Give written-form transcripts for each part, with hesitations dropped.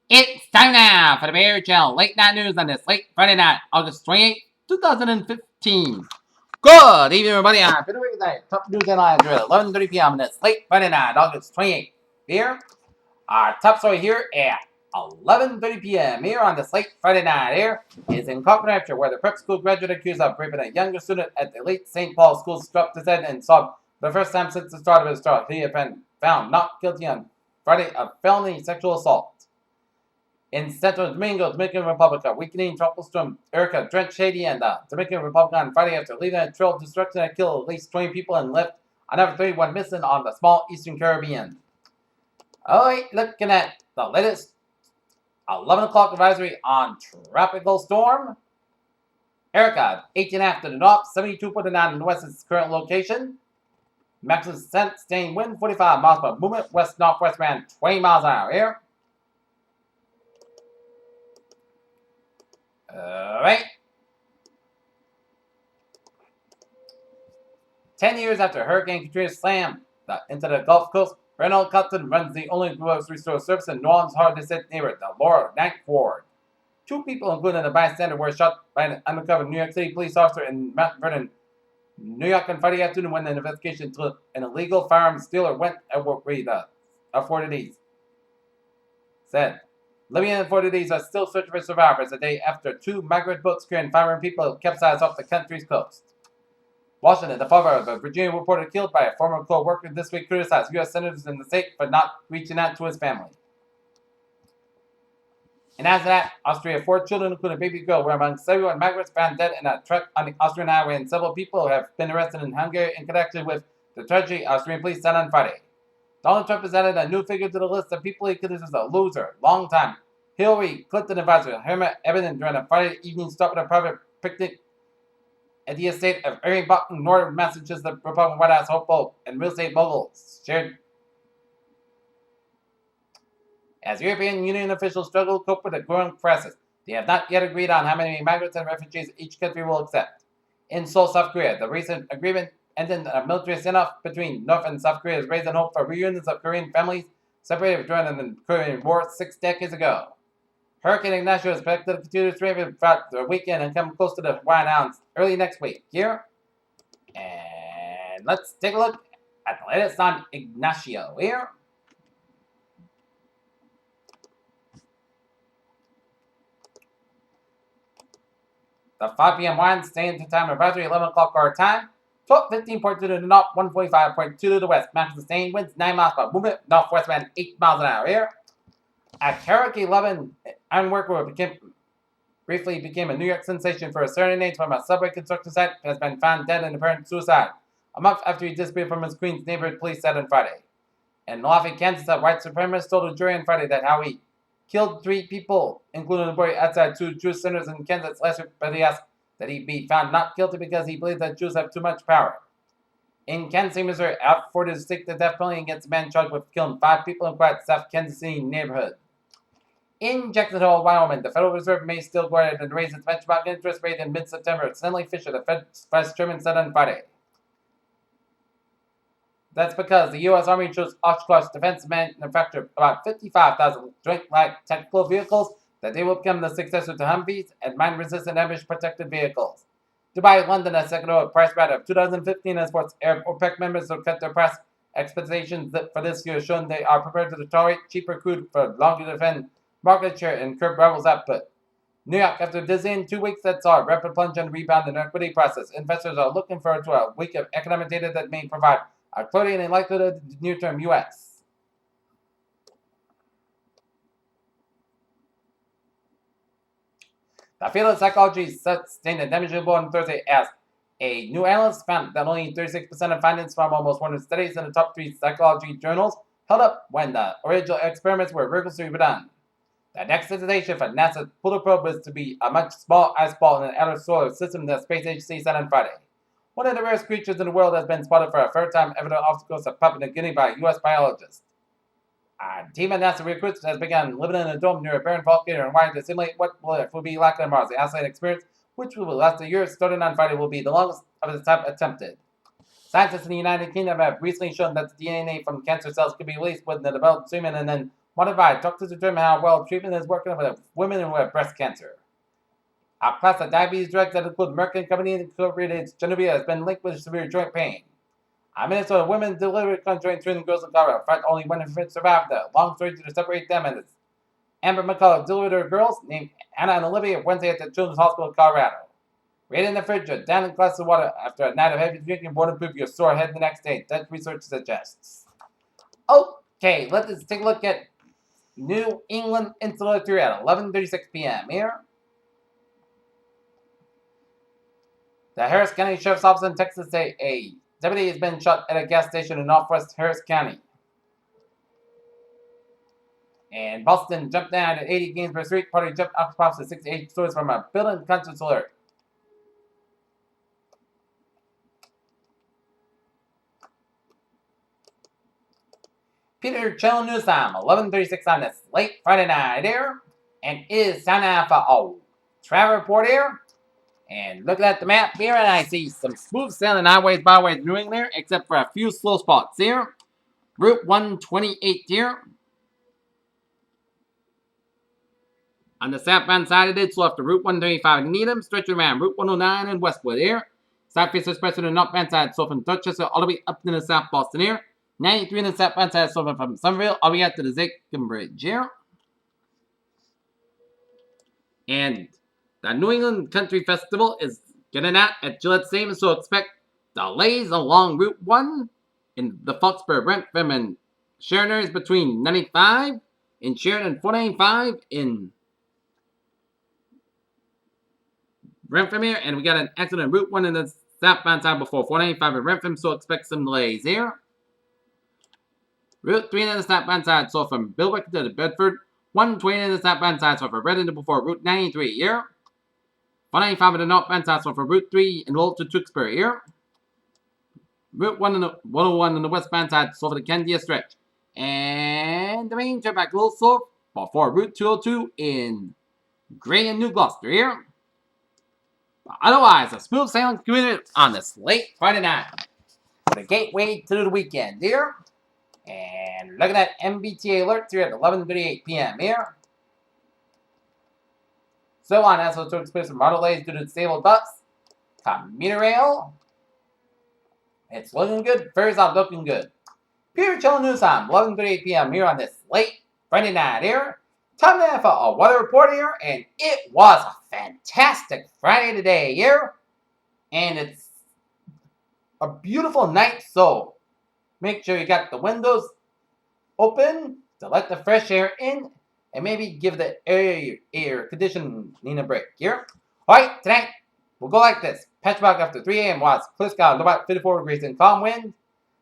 It's time now for the Bear Channel late night news on this late Friday night, August 28th, 2015. Good evening, everybody. I'm Peter Wiggins. Top news headlines are at 11:30 p.m. on this late Friday night, August 28th. Here, our top story here at 11:30 p.m. here on this late Friday night here is in Concord, New Hampshire, where the prep school graduate accused of raping a younger student at the elite St. Paul school struck his head and sobbed for the first time since the start of his trial. He had been found not guilty on Friday of felony sexual assault. In Central Domingo, Dominican Republic, a weakening tropical storm Erica drenched Haiti and the Dominican Republic on Friday after leading a trail of destruction that killed at least 20 people and left another 31 missing on the small eastern Caribbean. Alright, looking at the latest 11 o'clock advisory on tropical storm Erica, 18 to the north, 72.9 in the west is its current location. Maximum sustained wind 45 miles per movement, west-northwest around 20 miles an hour here. Alright. 10 years after Hurricane Katrina slammed into the Gulf Coast, Reynolds Cotton runs the only grocery store service in New Orleans' hard-to-hit neighborhood, the Laura Knight Ward. 2 people, including a bystander, were shot by an undercover New York City police officer in Mount Vernon, New York on Friday afternoon when an investigation into an illegal firearms dealer went authorities said. Libyan authorities are still searching for survivors a day after 2 migrant boats carrying 500 people capsized off the country's coast. Washington, the father of a Virginia reporter killed by a former co-worker this week, criticized U.S. senators in the state for not reaching out to his family. And after that, Austria, 4 children, including a baby girl, were among 71 migrants found dead in a truck on the Austrian highway, and several people have been arrested in Hungary in connection with the tragedy, Austrian police said on Friday. Donald Trump has added a new figure to the list of people he considers a loser, long-time Hillary Clinton advisor Herman Evan during a Friday evening stop at a private picnic at the estate of Erin Buckton, northern Massachusetts. The Republican White House hopeful and real estate mogul shared. As European Union officials struggle to cope with the growing crisis, they have not yet agreed on how many migrants and refugees each country will accept. In Seoul, South Korea, the recent agreement ending a military standoff between North and South Korea has raised hope for reunions of Korean families separated during the Korean War 6 decades ago. Hurricane Ignacio is expected to continue to strengthen throughout the weekend and come close to the Hawaiian Islands early next week. Here, and let's take a look at the latest on Ignacio here. The 5 p.m. wind standing time advisory 11 o'clock our time. 12:15.2 to the north, 145.2 to the west. Maximum sustained winds 9 miles per movement, northwest wind 8 miles an hour here. A Carrick 11 iron worker briefly became a New York sensation for a serenade from a subway construction site and has been found dead in apparent suicide, a month after he disappeared from his Queens neighborhood, police said on Friday. In Lafayette, Kansas, a white supremacist told a jury on Friday that how he killed 3 people, including a boy outside 2 Jewish centers in Kansas last week, but he asked that he be found not guilty because he believes that Jews have too much power. In Kansas City, Missouri, Alfred Ford is sick the death penalty against a man charged with killing 5 people in a quiet South Kansas City neighborhood. In Jackson Hole, Wyoming, the Federal Reserve may still go ahead and raise its benchmark interest rate in mid-September. Stanley Fischer, the Fed's vice chairman, said on Friday. That's because the U.S. Army chose Oshkosh Defense manufacture about 55,000 Joint Light Tactical vehicles that they will become the successor to Humvees and mine-resistant ambush-protected vehicles. Dubai, London, a second lower price rat of 2015 as sports Arab OPEC members will cut their price expectations for this year, showing they are prepared to tolerate cheaper crude for longer to defend market share and curb rivals' output. New York, after dizzying 2 weeks that saw a rapid plunge and rebound in the equity process, investors are looking forward to a week of economic data that may provide a clarity and likelihood of the near-term U.S. The field of psychology sustained a damaging blow on Thursday as a new analyst found that only 36% of findings from almost 100 studies in the top 3 psychology journals held up when the original experiments were rigorously redone. The next destination for NASA's Pluto probe is to be a much small ice ball in an outer solar system, the space agency said on Friday. One of the rarest creatures in the world has been spotted for a third time evident off the coast of Papua New Guinea by a U.S. biologist. A team of NASA recruits has begun living in a dome near a barren volcano in Hawaii to simulate what life will be like on Mars. The isolated experience, which will last a year, starting on Friday, will be the longest of its type attempted. Scientists in the United Kingdom have recently shown that the DNA from cancer cells can be released when the developed semen and then Modified doctors determine how well treatment is working with women who have breast cancer. Our class of diabetes drugs that include Merck and Company Incorporated Genovia has been linked with severe joint pain. A Minnesota women delivered conjoined twin girls in Colorado. In fact, only one infant survived the long story to separate them. And Amber McCullough delivered her girls, named Anna and Olivia, Wednesday at the Children's Hospital of Colorado. Right in the fridge, down in a glass of water after a night of heavy drinking won't improve your sore head the next day. Dutch research suggests. Okay, let's take a look at New England Insular 3 at 11:36 p.m. here. The Harris County Sheriff's Office in Texas say a deputy has been shot at a gas station in northwest Harris County. And Boston jumped down at 80 games per street. Party jumped off to 68 stories from a building conscience alert. Peter Chill News Time, 11:36 on this late Friday night here. And is time for a travel report here. And looking at the map here, and I see some smooth sailing highways, byways doing there, except for a few slow spots here. Route 128 here. On the southbound side of it, so after Route 125 in Needham, stretching around Route 109 in Westwood here. Southwest express on the northbound side, so from Dorchester all the way up to the South Boston here. 93 on the southbound side, so from Somerville all the way up to the Zachem Bridge here. And the New England Country Festival is getting out at Gillette Stadium, so expect delays along Route 1 in the Foxborough, Rentham, and Sharon areas between 95 in Sharon and 495 in Rentham here. And we got an accident on Route 1 in the southbound side before 495 in Rentham, so expect some delays here. Route 3 on the southbound side, so from Billwick to the Bedford. 120 on the southbound side, so from Redden to before Route 93 here. 495 on the northbound side, so from Route 3 in Lowell to Tewksbury here. Route 1 and the 101 on the westbound side, so for the Candia stretch. And the main trip back a little slow before Route 202 in Gray and New Gloucester here. But otherwise, a smooth sailing community on this late Friday night. For the gateway to the weekend here. And looking at MBTA alerts here at 11:38 p.m. here. So on, as well to experience some model delays due to disabled bus. Commuter rail. It's looking good. Ferries are looking good. Peter Chill News Time, 11:38 p.m. here on this late Friday night here. Time now for a weather report here. And it was a fantastic Friday today here. And it's a beautiful night, so make sure you got the windows open to let the fresh air in and maybe give the air conditioning a break here. Alright, tonight we'll go like this. Patchwork after 3 a.m. was clear sky, about 54 degrees and calm wind.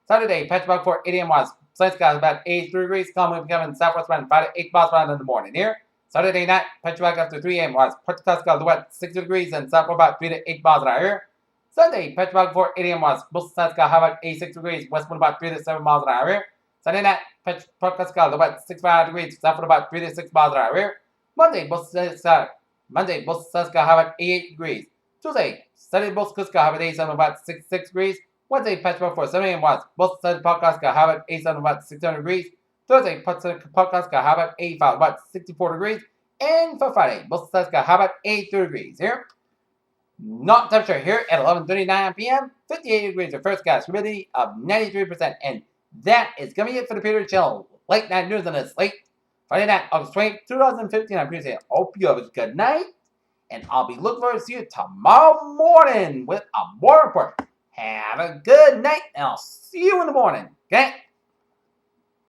Saturday, patchwork for 8 a.m. was sunny sky, about 83 degrees, calm wind becoming southwest wind 5 to 8 miles per hour in the morning here. Saturday night, patchwork after 3 a.m. was partial sky, about 60 degrees and southwest about 3 to 8 miles an hour here. Sunday, patchwork for 8 a.m. was most sunny sky, high about 86 degrees, west wind about 3 to 7 miles an hour here. Sunday night, patchwork sky, about 65 degrees, southwest about 3 to 6 miles an hour here. Monday, most sunny sky, high about 88 degrees. Tuesday, sunny most sunny sky, high about 87, about 66 degrees. Wednesday, patchwork for 7 a.m. was most sunny podcast sky, high about 87, about 600 degrees. Thursday, podcast sky, high about 85, about 64 degrees. And for Friday, most sunny sky, high about 82 degrees here. Not temperature here at 11:39 p.m. 58 degrees of first gas humidity of 93%. And that is going to be it for the Peter Chill Late Night News on this late Friday night, August 20th, 2015. I'm Peter saying, hope you have a good night. And I'll be looking forward to see you tomorrow morning with a more report. Have a good night, and I'll see you in the morning. Okay?